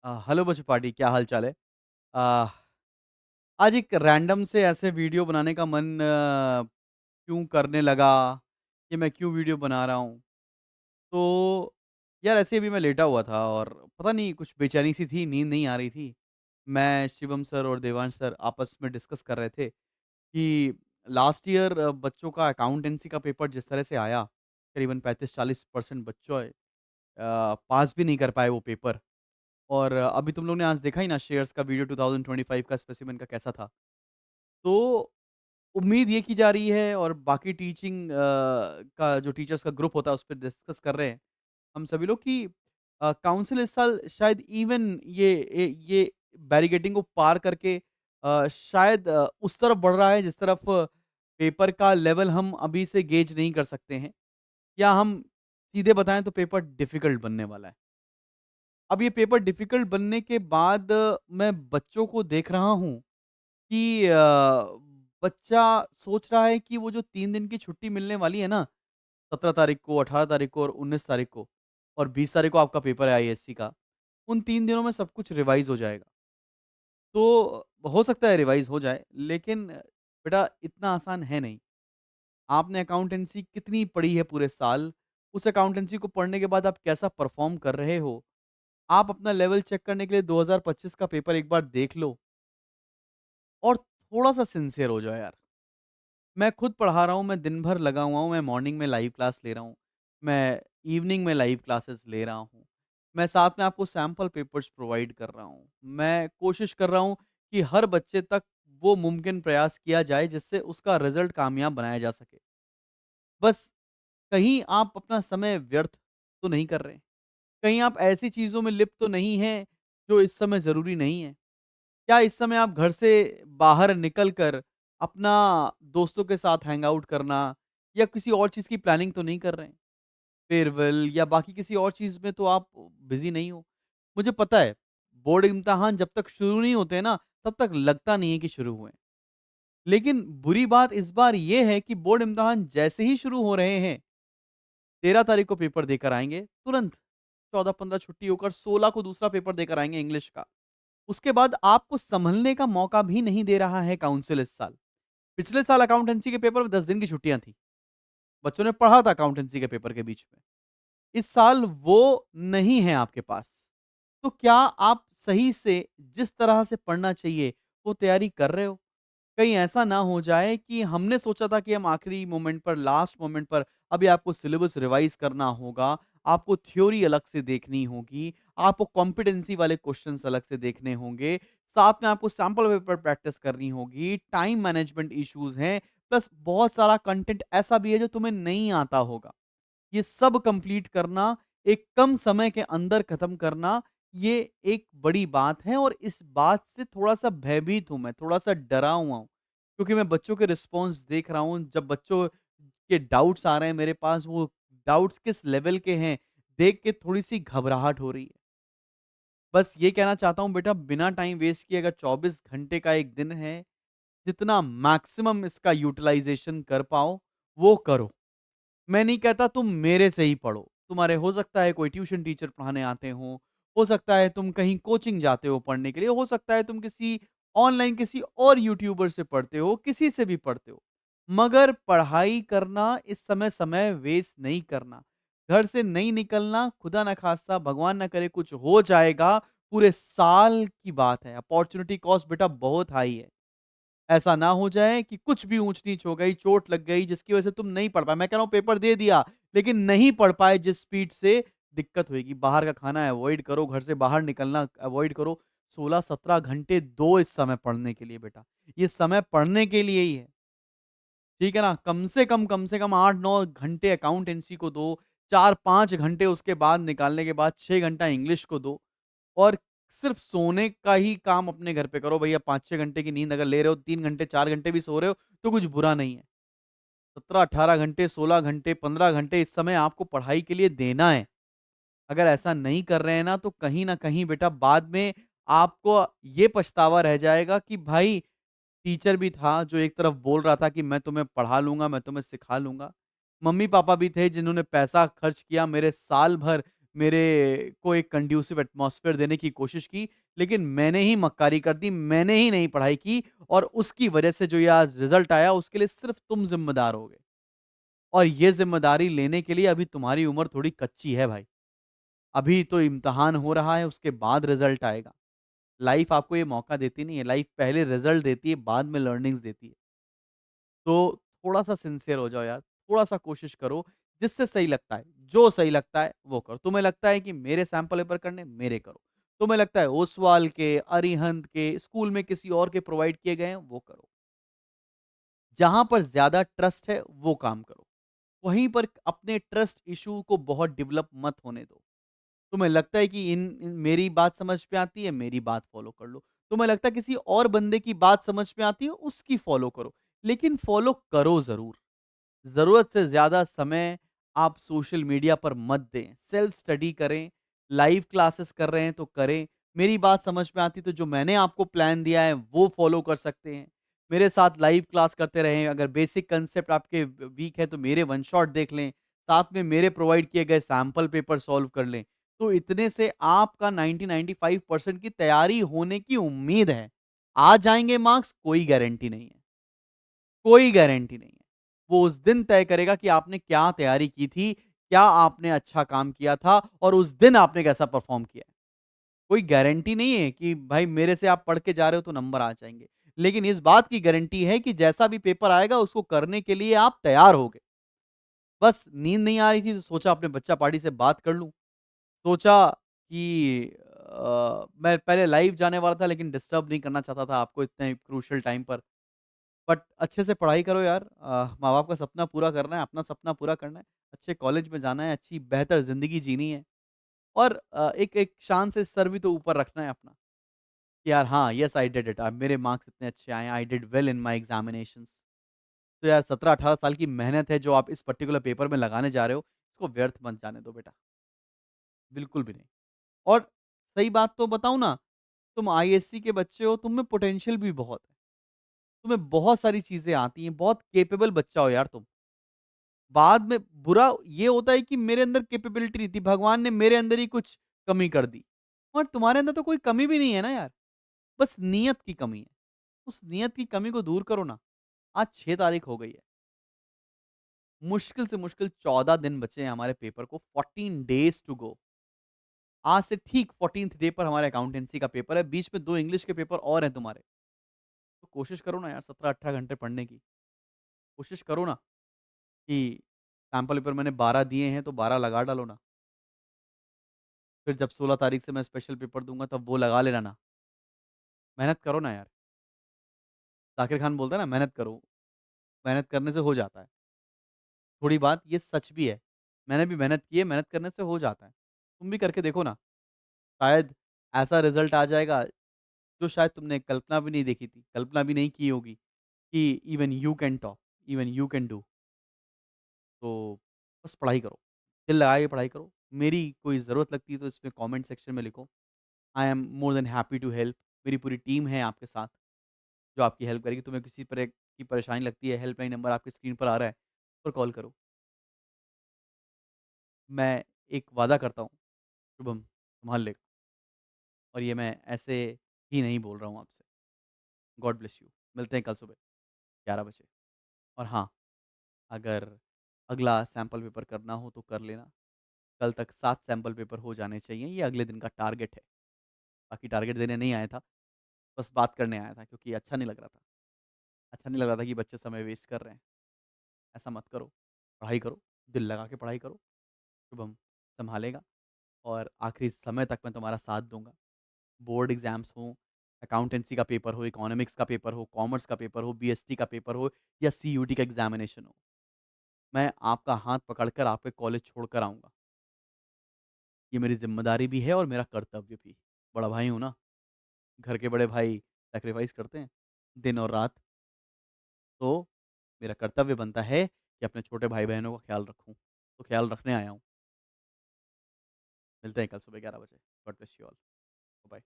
Hello बच्चों party क्या हाल चाल है? अ, आज एक रैंडम से ऐसे वीडियो बनाने का मन क्यों करने लगा कि मैं क्यों वीडियो बना रहा हूँ। तो यार ऐसे अभी मैं लेटा हुआ था और पता नहीं कुछ बेचैनी सी थी, नींद नहीं आ रही थी। मैं, शिवम सर और देवांश सर आपस में डिस्कस कर रहे थे कि लास्ट ईयर बच्चों का अकाउंटेंसी का पेपर जिस तरह से आया, करीबन 35-40% बच्चों पास भी नहीं कर पाए वो पेपर। और अभी तुम लोग ने आज देखा ही ना शेयर्स का वीडियो 2025 का स्पेसिमेन का कैसा था। तो उम्मीद ये की जा रही है और बाकी का जो टीचर्स का ग्रुप होता है उस पे डिस्कस कर रहे हैं हम सभी लोग कि काउंसिल इस साल शायद इवन ये बैरिकेडिंग को पार करके शायद उस तरफ बढ़ रहा है जिस तरफ पेपर का लेवल हम अभी से गेज नहीं कर सकते हैं, या हम सीधे बताएँ तो पेपर डिफ़िकल्ट बनने वाला है। अब ये पेपर डिफ़िकल्ट बनने के बाद मैं बच्चों को देख रहा हूँ कि बच्चा सोच रहा है कि वो जो 3 दिन की छुट्टी मिलने वाली है ना, 17 तारीख को, 18 तारीख को और 19 तारीख को, और 20 तारीख को आपका पेपर है आईएएससी का, उन 3 दिनों में सब कुछ रिवाइज़ हो जाएगा। तो हो सकता है रिवाइज़ हो जाए, लेकिन बेटा इतना आसान है नहीं। आपने अकाउंटेंसी कितनी पढ़ी है पूरे साल? उस अकाउंटेंसी को पढ़ने के बाद आप कैसा परफ़ॉर्म कर रहे हो? आप अपना लेवल चेक करने के लिए 2025 का पेपर एक बार देख लो और थोड़ा-सा सिंसियर हो जाओ यार। मैं खुद पढ़ा रहा हूँ, मैं दिन भर लगा हुआ हूँ, मैं मॉर्निंग में लाइव क्लास ले रहा हूँ, मैं इवनिंग में लाइव क्लासेस ले रहा हूँ, मैं साथ में आपको सैंपल पेपर्स प्रोवाइड कर रहा हूँ। मैं कोशिश कर रहा हूँ कि हर बच्चे तक वो मुमकिन प्रयास किया जाए जिससे उसका रिज़ल्ट कामयाब बनाया जा सके। बस कहीं आप अपना समय व्यर्थ तो नहीं कर रहे हैं? कहीं आप ऐसी चीज़ों में लिप्त तो नहीं हैं, जो इस समय ज़रूरी नहीं है? क्या इस समय आप घर से बाहर निकल कर अपना दोस्तों के साथ हैंग आउट करना या किसी और चीज़ की प्लानिंग तो नहीं कर रहे हैं? फेयरवेल या बाकी किसी और चीज़ में तो आप बिज़ी नहीं हो। मुझे पता है, बोर्ड इम्तिहान जब तक शुरू नहीं होते हैं ना, तब तक लगता नहीं है कि शुरू हुए हैं। लेकिन बुरी बात इस बार ये है कि बोर्ड इम्तिहान जैसे ही शुरू हो रहे हैं, 13 तारीख को पेपर देकर आएँगे, तुरंत 14-15 छुट्टी होकर 16 को दूसरा पेपर देकर आएँगे इंग्लिश का। उसके बाद आपको सँभलने का मौका भी नहीं दे रहा है काउंसिल इस साल। पिछले साल अकाउंटेंसी के पेपर में 10 दिन की छुट्टियाँ थी। बच्चों ने पढ़ा था अकाउंटेंसी के पेपर के बीच में। इस साल वो नहीं है आपके पास। तो क्या आप सही से जिस तरह से पढ़ना चाहिए, वो तैयारी कर रहे हो? कहीं ऐसा ना हो जाए कि हमने सोचा था कि हम आखिरी मोमेंट पर, लास्ट मोमेंट पर अभी आपको सिलेबस रिवाइज़ करना होगा, आपको थ्योरी अलग से देखनी होगी, आपको कॉम्पिटेंसी वाले क्वेश्चन्स अलग से देखने होंगे, साथ में आपको सैंपल पेपर प्रैक्टिस करनी होगी, टाइम मैनेजमेंट इश्यूज़ हैं, प्लस बहुत सारा कंटेंट ऐसा भी है जो तुम्हें नहीं आता होगा। ये सब कंप्लीट करना, एक कम समय के अंदर खत्म करना, ये एक बड़ी बात है और इस बात से थोड़ा-सा भयभीत हूँ मैं, थोड़ा-सा डरा हुआ हूँ। क्योंकि मैं बच्चों के रिस्पॉन्स देख रहा हूँ, जब बच्चों के डाउट्स आ रहे हैं मेरे पास, वो डाउट्स किस लेवल के हैं, देख के थोड़ी-सी घबराहट हो रही है। बस ये कहना चाहता हूँ बेटा, बिना टाइम वेस्ट किए अगर 24 घंटे का एक दिन है, जितना मैक्सिमम इसका यूटिलाइज़ेशन कर पाओ, वो करो। मैं नहीं कहता तुम मेरे से ही पढ़ो। तुम्हारे हो सकता है कोई ट्यूशन टीचर पढ़ाने आते हों, हो सकता है तुम कहीं कोचिंग जाते हो पढ़ने के लिए, हो सकता है तुम किसी ऑनलाइन किसी और यूट्यूबर से पढ़ते हो, किसी से भी पढ़ते हो। मगर पढ़ाई करना इस समय समय वेस्ट नहीं करना। घर से नहीं निकलना, खुदा ना खास्ता भगवान ना करे कुछ हो जाएगा, पूरे साल की बात है। अपॉर्च्युनिटी कॉस्ट बेटा बहुत हाई है। ऐसा ना हो जाए कि कुछ भी ऊँच-नीच हो गई, चोट लग गई, जिसकी वजह से तुम नहीं पढ़ पाए। मैं कह रहा हूँ पेपर दे दिया, लेकिन नहीं पढ़ पाए जिस स्पीड से, दिक्कत होएगी। बाहर का खाना अवॉइड करो, घर से बाहर निकलना अवॉइड करो। 16-17 घंटे दो इस समय पढ़ने के लिए बेटा। ये समय पढ़ने के लिए ही है, ठीक है ना? कम से कम 8-9 घंटे अकाउंटेंसी को दो, 4-5 घंटे उसके बाद निकालने के बाद 6 घंटा इंग्लिश को दो। और सिर्फ़ सोने का ही काम अपने घर पे करो भैया, 5-6 घंटे की नींद अगर ले रहे हो, 3 घंटे, 4 घंटे भी सो रहे हो, तो कुछ बुरा नहीं है। 17-18 घंटे, 16 घंटे, 15 घंटे इस समय आपको पढ़ाई के लिए देना है। अगर ऐसा नहीं कर रहे हैं ना, तो कहीं न कहीं बेटा बाद में आपको ये पछतावा रह जाएगा कि भाई टीचर भी था जो एक तरफ बोल रहा था कि मैं तुम्हें पढ़ा लूँगा, मैं तुम्हें सिखा लूँगा। मम्मी-पापा भी थे जिन्होंने पैसा खर्च किया मेरे साल भर मेरे को एक कंड्यूसिव एटमॉस्फेयर देने की कोशिश की, लेकिन मैंने ही मक्कारी कर दी, मैंने ही नहीं पढ़ाई की और उसकी वजह से जो ये आज रिज़ल्ट आया उसके लिए सिर्फ़ तुम ज़िम्मेदार होगे। और ये ज़िम्मेदारी लेने के लिए अभी तुम्हारी उम्र थोड़ी कच्ची है भाई। अभी तो इम्तिहान हो रहा है, उसके बाद रिज़ल्ट आएगा। लाइफ़ आपको ये मौका देती नहीं है, लाइफ़ पहले रिज़ल्ट देती है, बाद में लर्निंग्स देती है। तो थोड़ा-सा सिंसियर हो जाओ यार, थोड़ा-सा कोशिश करो, जिससे सही लगता है, जो सही लगता है वो करो। तुम्हें लगता है कि मेरे सैंपल पेपर करने, मेरे करो। तुम्हें लगता है ओसवाल के, अरिहंत के, स्कूल में किसी और के प्रोवाइड किए गए हैं, वो करो। जहाँ पर ज़्यादा ट्रस्ट है, वो काम करो। वहीं पर अपने ट्रस्ट इश्यू को बहुत डेवलप मत होने दो। तुम्हें लगता है कि इन इन मेरी बात समझ में आती है, मेरी बात फ़ॉलो कर लो। तुम्हें लगता है किसी और बंदे की बात समझ में आती है, उसकी फ़ॉलो करो। लेकिन फ़ॉलो करो ज़रूर। ज़रूरत से ज़्यादा समय आप सोशल मीडिया पर मत दें। सेल्फ स्टडी करें, लाइव क्लासेस कर रहे हैं तो करें। मेरी बात समझ में आती तो जो मैंने आपको प्लान दिया है वो फ़ॉलो कर सकते हैं। मेरे साथ लाइव क्लास करते रहें, अगर बेसिक कांसेप्ट आपके वीक है तो मेरे वन शॉट देख लें, साथ में मेरे प्रोवाइड किए गए सैंपल पेपर सॉल्व कर लें। तो इतने से आपका 90-95% की तैयारी होने की उम्मीद है। आ जाएँगे मार्क्स कोई गारंटी नहीं है। कोई गारंटी नहीं है। वो उस दिन तय करेगा कि आपने क्या तैयारी की थी, क्या आपने अच्छा काम किया था और उस दिन आपने कैसा परफ़ॉर्म किया है। कोई गारंटी नहीं है कि भाई मेरे से आप पढ़ के जा रहे हो तो नंबर आ जाएँगे। लेकिन इस बात की गारंटी है कि जैसा भी पेपर आएगा उसको करने के लिए आप तैयार होगे। बस नींद नहीं आ रही थी तो सोचा अपने बच्चा पार्टी से बात कर लूँ। सोचा कि मैं पहले लाइव जाने वाला था लेकिन डिस्टर्ब नहीं करना चाहता था आपको इतने क्रूशियल टाइम पर। बट अच्छे से पढ़ाई करो यार, माँ-बाप का सपना पूरा करना है, अपना सपना पूरा करना है, अच्छे कॉलेज में जाना है, अच्छी बेहतर ज़िंदगी जीनी है और एक एक शान से सर भी तो ऊपर रखना है अपना, कि यार हाँ, येस आई डिड इट, मेरे मार्क्स इतने अच्छे आए हैं, I did well in my examinations. तो यार 17-18 साल की मेहनत है जो आप इस पर्टिकुलर पेपर में लगाने जा रहे हो, इसको व्यर्थ मत जाने दो बेटा, बिल्कुल भी नहीं। और सही बात तो बताऊँ ना, तुम आईएससी के बच्चे हो, तुम में पोटेंशियल भी बहुत है। तुम्हें बहुत सारी चीज़ें आती हैं, बहुत कैपेबल बच्चा हो यार तुम। बाद में बुरा ये होता है कि मेरे अंदर कैपेबिलिटी नहीं थी, भगवान ने मेरे अंदर ही कुछ कमी कर दी। और तुम्हारे अंदर तो कोई कमी भी नहीं है ना यार, बस नियत की कमी है। उस नियत की कमी को दूर करो ना। आज 6 तारीख हो गई है। मुश्किल से मुश्किल 14 दिन बचे हैं हमारे पेपर को, 14 डेज़ टू गो। आज से ठीक 14th डे पर हमारे अकाउंटेंसी का पेपर है, बीच में 2 इंग्लिश के पेपर और हैं तुम्हारे। तो कोशिश करो ना यार 17-18 घंटे पढ़ने की। कोशिश करो ना कि सैंपल पेपर मैंने 12 दिए हैं तो 12 लगा डालो ना। फिर जब 16 तारीख से मैं स्पेशल पेपर दूँगा तब वो लगा लेना ना। मेहनत करो ना यार। ज़ाकिर खान बोलता है ना मेहनत करो, मेहनत करने से हो जाता है। थोड़ी बात ये सच भी है। मैंने भी मेहनत की है, मेहनत करने से हो जाता है। तुम भी करके देखो ना, शायद ऐसा रिज़ल्ट आ जाएगा जो शायद तुमने कल्पना भी नहीं देखी थी, कल्पना भी नहीं की होगी कि even you can talk, even you can do. तो बस पढ़ाई करो, दिल लगा के पढ़ाई करो। मेरी कोई ज़रूरत लगती है तो इसमें कमेंट सेक्शन में लिखो। I am more than happy to help. मेरी पूरी टीम है आपके साथ, जो आपकी हेल्प करेगी। तुम्हें किसी तरह की परेशानी लगती है, हेल्पलाइन नंबर आपकी स्क्रीन पर आ रहा है, पर कॉल करो। मैं एक वादा करता हूँ, शुभम सँभाल लेगा और ये मैं ऐसे ही नहीं बोल रहा हूँ आपसे। God bless you. मिलते हैं कल सुबह 11 बजे और हाँ, अगर अगला सैंपल पेपर करना हो तो कर लेना। कल तक 7 सैंपल पेपर हो जाने चाहिए, ये अगले दिन का टारगेट है। बाकी टारगेट देने नहीं आया था, बस बात करने आया था क्योंकि अच्छा नहीं लग रहा था। अच्छा नहीं लग रहा था कि बच्चे समय वेस्ट कर रहे हैं। ऐसा मत करो, पढ़ाई करो, दिल लगा के पढ़ाई करो, शुभम सँभालेगा और आखिरी समय तक मैं तुम्हारा साथ दूँगा। बोर्ड एग्ज़ाम्स हों, अकाउंटेंसी का पेपर हो, इकोनॉमिक्स का पेपर हो, कॉमर्स का पेपर हो, बीएसटी का पेपर हो या सीयूटी का एग्ज़ामिनेशन हो, मैं आपका हाथ पकड़कर आपके कॉलेज छोड़कर आऊँगा। ये मेरी ज़िम्मेदारी भी है और मेरा कर्तव्य भी। बड़ा भाई हूँ ना, घर के बड़े भाई सैक्रिफ़ाइस करते हैं, दिन और रात। तो मेरा कर्तव्य बनता है कि अपने छोटे भाई-बहनों का ख़्याल रखूँ, तो ख़्याल रखने आया हूँ। मिलते हैं कल सुबह 11 बजे। God bless you all. Bye.